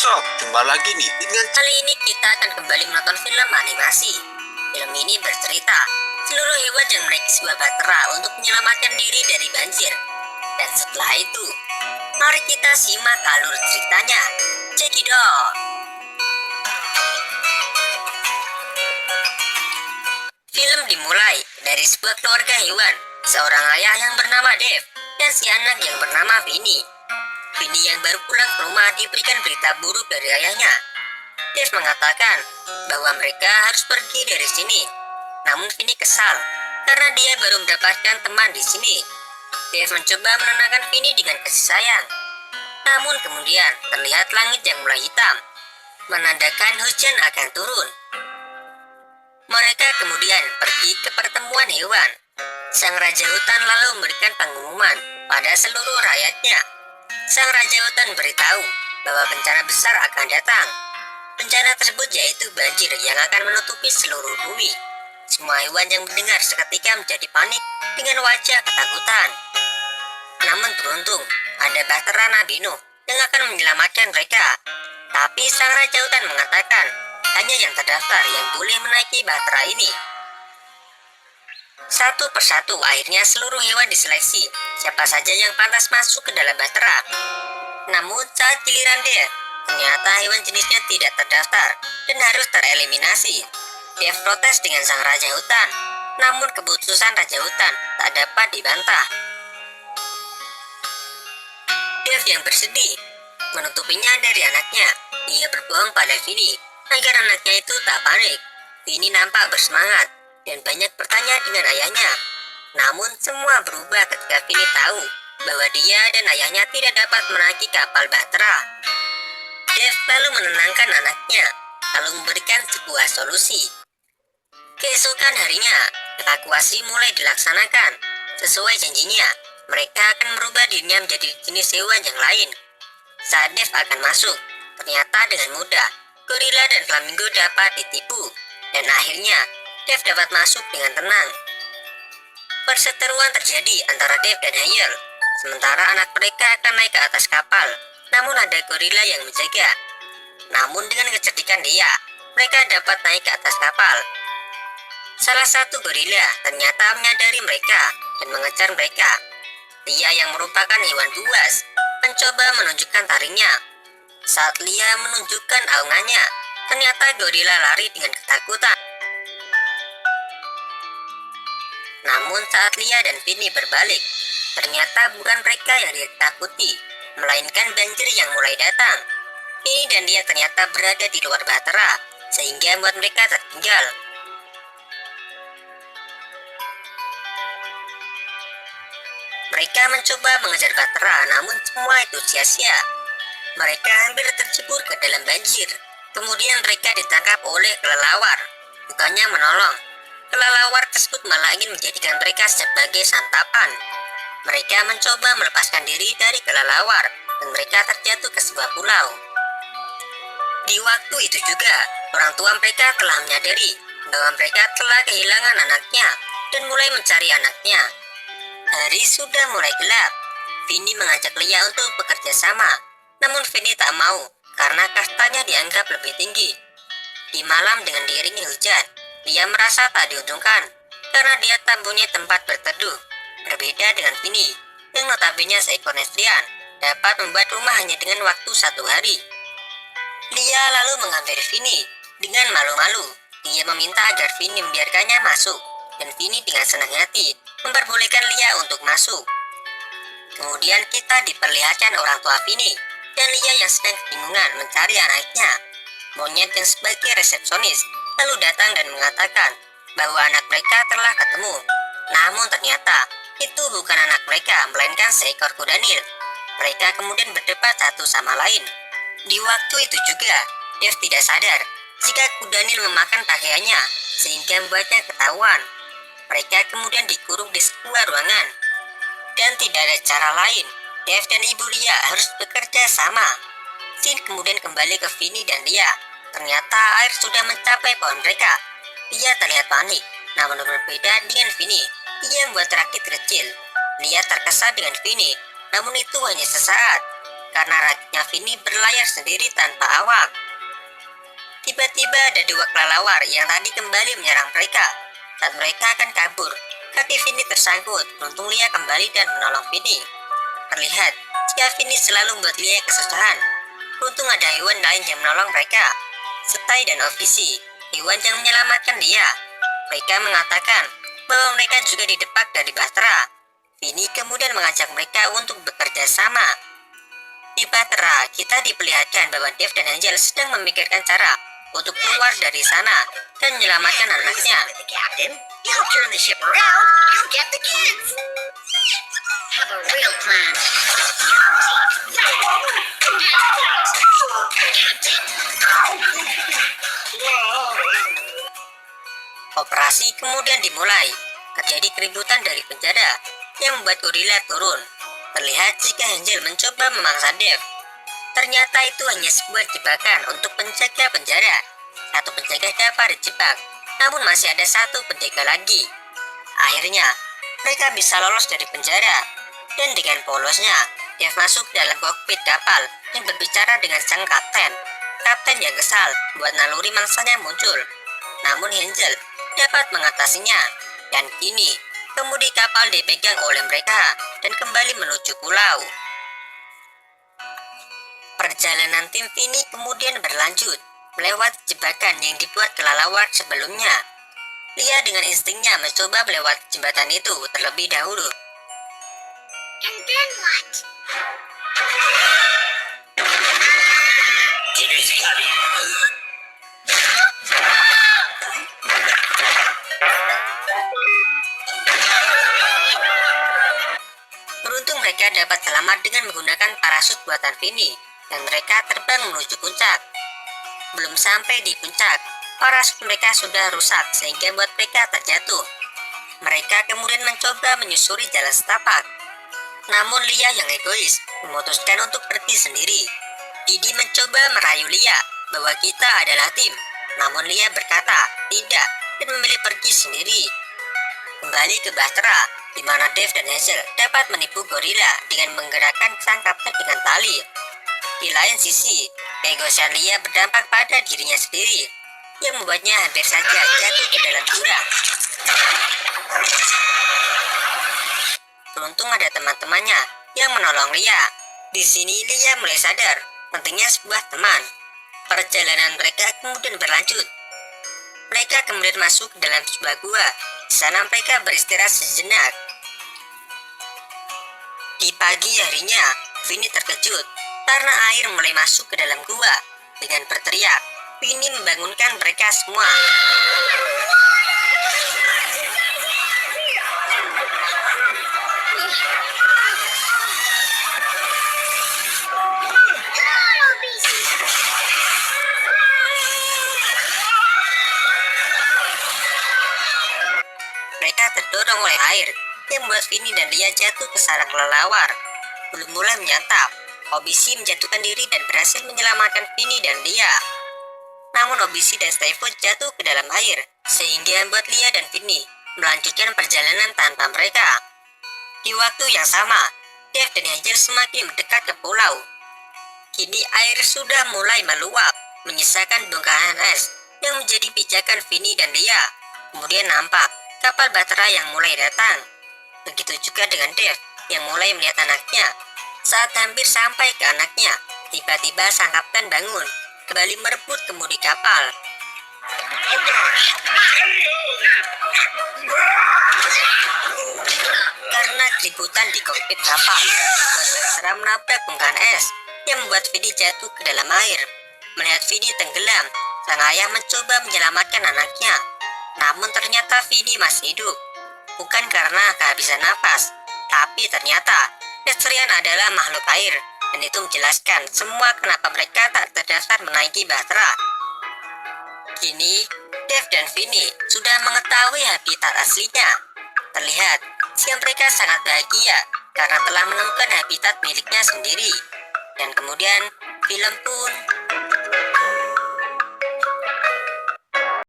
Sob, jumpa lagi nih dengan Kali ini kita akan kembali menonton film animasi. Film ini bercerita seluruh hewan yang menaiki sebuah bahtera untuk menyelamatkan diri dari banjir. Dan setelah itu, mari kita simak alur ceritanya. Cekidot. Film dimulai dari sebuah keluarga hewan, seorang ayah yang bernama Dev dan si anak yang bernama Vinny. Vinny yang baru pulang ke rumah diberikan berita buruk dari ayahnya. Dev mengatakan bahwa mereka harus pergi dari sini. Namun Vinny kesal karena dia baru mendapatkan teman di sini. Dev mencoba menenangkan Vinny dengan kasih sayang. Namun kemudian terlihat langit yang mulai hitam, menandakan hujan akan turun. Mereka kemudian pergi ke pertemuan hewan. Sang Raja Hutan lalu memberikan pengumuman pada seluruh rakyatnya. Sang Raja Hutan beritahu bahwa bencana besar akan datang. Bencana tersebut yaitu banjir yang akan menutupi seluruh bumi. Semua hewan yang mendengar seketika menjadi panik dengan wajah ketakutan. Namun beruntung, ada bahtera Nabi Nuh yang akan menyelamatkan mereka. Tapi sang Raja Hutan mengatakan hanya yang terdaftar yang boleh menaiki bahtera ini. Satu persatu akhirnya seluruh hewan diseleksi siapa saja yang pantas masuk ke dalam bahtera. Namun saat giliran Dev, ternyata hewan jenisnya tidak terdaftar dan harus tereliminasi. Dev protes dengan sang Raja Hutan, namun keputusan Raja Hutan tak dapat dibantah. Dev yang bersedih menutupinya dari anaknya. Dia berbohong pada Vinny agar anaknya itu tak panik. Vinny nampak bersemangat dan banyak bertanya dengan ayahnya. Namun semua berubah ketika Vinny tahu bahwa dia dan ayahnya tidak dapat menaiki kapal bahtera. Dev lalu menenangkan anaknya, lalu memberikan sebuah solusi. Keesokan harinya, evakuasi mulai dilaksanakan. Sesuai janjinya, mereka akan merubah dirinya menjadi jenis hewan yang lain. Saat Dev akan masuk, ternyata dengan mudah, gorila dan flamingo dapat ditipu. Dan akhirnya, Dev dapat masuk dengan tenang. Perseteruan terjadi antara Dev dan Hayel. Sementara anak mereka akan naik ke atas kapal, namun ada gorila yang menjaga. Namun dengan kecerdikan dia, mereka dapat naik ke atas kapal. Salah satu gorila ternyata menyadari mereka dan mengejar mereka. Dia yang merupakan hewan buas mencoba menunjukkan taringnya. Saat Lia menunjukkan aungannya, ternyata gorila lari dengan ketakutan. Namun saat Lia dan Vinny berbalik, ternyata bukan mereka yang ditakuti, melainkan banjir yang mulai datang. Vinny dan Lia ternyata berada di luar bahtera, sehingga membuat mereka tertinggal. Mereka mencoba mengejar bahtera, namun semua itu sia-sia. Mereka hampir tercebur ke dalam banjir. Kemudian mereka ditangkap oleh kelelawar. Bukannya menolong, kelelawar tersebut malah ingin menjadikan mereka sebagai santapan. Mereka mencoba melepaskan diri dari kelelawar dan mereka terjatuh ke sebuah pulau. Di waktu itu juga, orang tua mereka telah menyadari bahwa mereka telah kehilangan anaknya dan mulai mencari anaknya. Hari sudah mulai gelap. Vinny mengajak Lia untuk bekerja sama, namun Vinny tak mau karena kastanya dianggap lebih tinggi. Di malam dengan diiringi hujan, Lia merasa tak diuntungkan karena dia tak punya tempat berteduh. Berbeda dengan Vinny, yang notabene seekor neslian, dapat membuat rumah hanya dengan waktu 1 hari. Lia lalu menghampiri Vinny dengan malu-malu. Dia meminta agar Vinny membiarkannya masuk, dan Vinny dengan senang hati memperbolehkan Lia untuk masuk. Kemudian kita diperlihatkan orang tua Vinny dan Lia yang sedang kebingungan mencari anaknya. Monyet yang sebagai resepsionis lalu datang dan mengatakan bahwa anak mereka telah ketemu. Namun ternyata itu bukan anak mereka, melainkan seekor kuda Nil. Mereka kemudian berdebat satu sama lain. Di waktu itu juga, Dev tidak sadar jika kuda Nil memakan pakaiannya, sehingga membuatnya ketahuan. Mereka kemudian dikurung di sebuah ruangan. Dan tidak ada cara lain, Dev dan ibu Lia harus bekerja sama. Scene kemudian kembali ke Vinny dan Lia. Ternyata air sudah mencapai pohon mereka. Lia terlihat panik, namun berbeda dengan Vinny. Ia membuat rakit kecil. Lia terkesan dengan Vinny, namun itu hanya sesaat. karena rakitnya Vini berlayar sendiri tanpa awak. Tiba-tiba ada dua kelelawar yang tadi kembali menyerang mereka. Saat mereka akan kabur, kaki Vini tersangkut. Beruntung Lia kembali dan menolong Vini. Terlihat jika Vini selalu membuat Lia kesusahan. Beruntung ada hewan lain yang menolong mereka, Setai dan Ovisi, hewan yang menyelamatkan dia. Mereka mengatakan bahwa mereka juga didepak dari Bahtera. Vini kemudian mengajak mereka untuk bekerja sama. Di Bahtera, kita diperlihatkan bahwa Dev dan Angel sedang memikirkan cara untuk keluar dari sana dan menyelamatkan anaknya. Operasi kemudian dimulai. Terjadi keributan dari penjara yang membuat gorila turun. Terlihat jika Angel mencoba memangsa Dev. Ternyata itu hanya sebuah jebakan untuk penjaga penjara. Satu penjaga dapat dijebak, namun masih ada satu penjaga lagi. Akhirnya, mereka bisa lolos dari penjara. Dan dengan polosnya, Dev masuk dalam kokpit kapal dan berbicara dengan sang kapten. Kapten yang kesal buat naluri mangsanya muncul. Namun Angel dapat mengatasinya. Dan kini, kemudi kapal dipegang oleh mereka dan kembali menuju pulau. Perjalanan tim Vini kemudian berlanjut melewati jebakan yang dibuat kelelawar sebelumnya. Lia dengan instingnya mencoba melewati jembatan itu terlebih dahulu. And then what? Ini sekali. Beruntung mereka dapat selamat dengan menggunakan parasut buatan Vini dan mereka terbang menuju puncak. Belum sampai di puncak, parasut mereka sudah rusak sehingga membuat mereka terjatuh. Mereka kemudian mencoba menyusuri jalan setapak. Namun Lia yang egois memutuskan untuk pergi sendiri. Didi mencoba merayu Lia bahwa kita adalah tim. Namun Lia berkata tidak dan memilih pergi sendiri. Kembali ke Bahtera, di mana Dev dan Hazel dapat menipu gorila dengan menggerakkan sang kapten dengan tali. Di lain sisi, keegoisan Lia berdampak pada dirinya sendiri, yang membuatnya hampir saja jatuh ke dalam jurang. Beruntung ada teman-temannya yang menolong Lia. Di sini Lia mulai sadar pentingnya sebuah teman. Perjalanan mereka kemudian berlanjut. Mereka kemudian masuk ke dalam sebuah gua. Di sana mereka beristirahat sejenak. Di pagi harinya, Vini terkejut karena air mulai masuk ke dalam gua. Dengan berteriak, Vini membangunkan mereka semua. Mereka terdorong oleh air yang membuat Vini dan Lia jatuh ke sarang kelelawar. Belum mulai menyantap, Obisi menjatuhkan diri dan berhasil menyelamatkan Vini dan Lia. Namun Obisi dan Stefo jatuh ke dalam air, sehingga membuat Lia dan Vini melanjutkan perjalanan tanpa mereka. Di waktu yang sama, Dev dan Angel semakin mendekat ke pulau. Kini air sudah mulai meluap, menyisakan bongkahan es yang menjadi pijakan Vini dan Lia. Kemudian nampak kapal Bahtera yang mulai datang. Begitu juga dengan Dev yang mulai melihat anaknya. Saat hampir sampai ke anaknya, tiba-tiba sang kapten bangun, kembali merebut kemudi kapal. Karena keributan di kokpit kapal, Bahtera menabrak bongkahan es yang membuat Vini jatuh ke dalam air. Melihat Vini tenggelam, sang ayah mencoba menyelamatkan anaknya. Namun ternyata Vini masih hidup. Bukan karena kehabisan nafas, tapi ternyata Pestrian adalah makhluk air, dan itu menjelaskan semua kenapa mereka tak terdaftar menaiki Bahtera. Kini, Dev dan Vini sudah mengetahui habitat aslinya. Terlihat jika mereka sangat bahagia karena telah menemukan habitat miliknya sendiri. Dan kemudian film pun